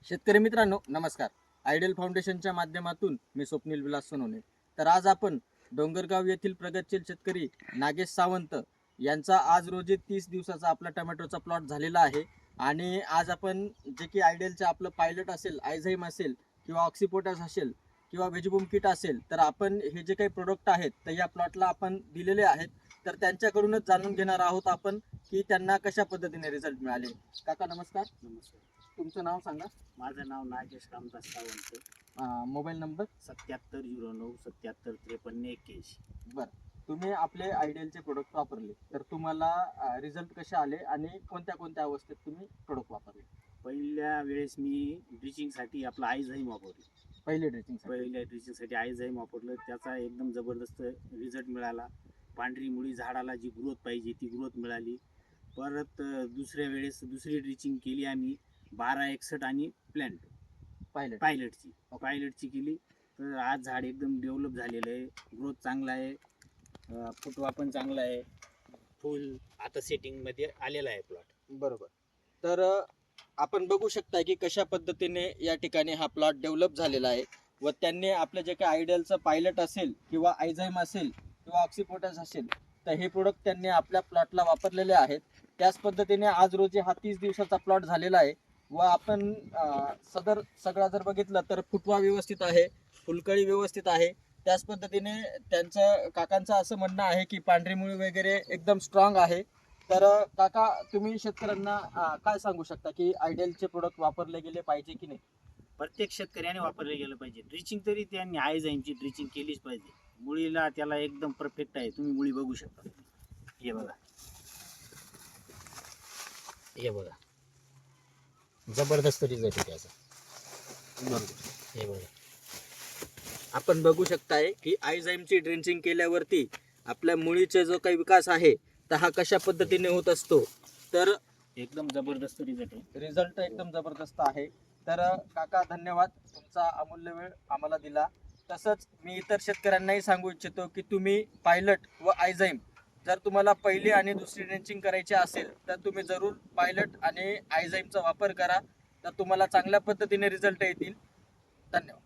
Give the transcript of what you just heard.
शेतकरी मित्रांनो नमस्कार. आयडियल फाउंडेशनच्या माध्यमातून मी स्वप्नील विलास सोनवणे. तर आज आपण डोंगरगाव येथील प्रगतशील शेतकरी नागेश सावंत यांचा आज रोजी 30 दिवसाचा आपला टोमॅटोचा प्लॉट झालेला आहे. आणि आज आपण जे की आयडियलचे आपलं पायलट असेल, आयझाईम असेल किंवा ऑक्सिपोटस असेल किंवा व्हेजिबूम किट असेल, तर आपण हे जे काही प्रोडक्ट आहेत तर या प्लॉटला आपण दिलेले आहेत. तर त्यांच्याकडूनच जाणून घेणार आहोत आपण की त्यांना कशा पद्धतीने रिझल्ट मिळाले. काका नमस्कार. नमस्कार. तुमचं नाव सांगा. माझं नाव नागेश रामदास सावंत. Mobile number. 7709 775381. बरं, तुम्ही आपले आयडियलचे प्रोडक्ट वापरले तर तुम्हाला रिझल्ट कसे आले आणि कोणत्या कोणत्या अवस्थेत तुम्ही प्रोडक्ट वापरले? पहिल्या वेळेस मी ड्रिचिंगसाठी आपलं आयझाईम वापरलं. पहिल्या ड्रिचिंगसाठी आयझाईम वापरलं. त्याचा एकदम जबरदस्त रिझल्ट मिळाला. पांढरी मुळी झाडाला जी ग्रोथ पाहिजे ती ग्रोथ मिळाली. परत दुसऱ्या वेळेस दुसरी ड्रिचिंग केली आम्ही 1261 आणि पायलटची केली. तर आज झाड एकदम डेव्हलप झालेलं आहे. ग्रोथ चांगला आहे. फुटवा पण चांगला आहे. फुल आता सेटिंगमध्ये आलेला आहे प्लॉट. बरोबर. तर आपण बघू शकता की कशा पद्धतीने या ठिकाणी हा प्लॉट डेव्हलप झालेला आहे व त्यांनी आपलं जे काही आयडियलचं पायलट असेल किंवा आयझाईम असेल किंवा ऑक्सिपोटस असेल तर हे प्रोडक्ट त्यांनी आपल्या प्लॉटला वापरलेले आहेत. त्याच पद्धतीने आज रोजी हा 30 दिवसाचा प्लॉट झालेला आहे व आपण सगळा जर बघितलं तर फुटवा व्यवस्थित आहे, फुलकळी व्यवस्थित आहे. त्याच पद्धतीने काकांचं असं म्हणणं आहे की पांढरी मुळी वगैरे एकदम स्ट्रॉंग आहे. तर काका, तुम्ही शेतकऱ्यांना काय सांगू शकता की आयडियलचे प्रोडक्ट वापरले गेले पाहिजे की नाही? प्रत्येक शेतकऱ्याने वापरले गेलं पाहिजे. ड्रिचिंग तरी त्यांनी आयझाईमची ड्रिचिंग केलीच पाहिजे. मुळीला त्याला एकदम परफेक्ट आहे. तुम्ही मुळी बघू शकता. हे बघा, हे बघा, जबरदस्त रिझल्ट आहे त्याचा. बरोबर. हे बघा, आपण बघू शकताय की आयझाईमची ड्रिंचिंग केल्यावरती आपल्या मुळीचा जो काही विकास आहे तर हा कशा पद्धतीने होत असतो. तर एकदम जबरदस्त रिझल्ट आहे. रिझल्ट एकदम जबरदस्त आहे. तर काका, धन्यवाद, तुमचा अमूल्य वेळ आम्हाला दिला. तसंच मी इतर शेतकऱ्यांनाही सांगू इच्छितो की तुम्ही पायलट व आयझाईम जर तुम्हाला पहिली आणि दुसरी ड्रेंचिंग करायची असेल तर तुम्ही जरूर पायलट आणि आयझाईमचा वापर करा. तर तुम्हाला चांगल्या पद्धतीने रिझल्ट येतील. धन्यवाद.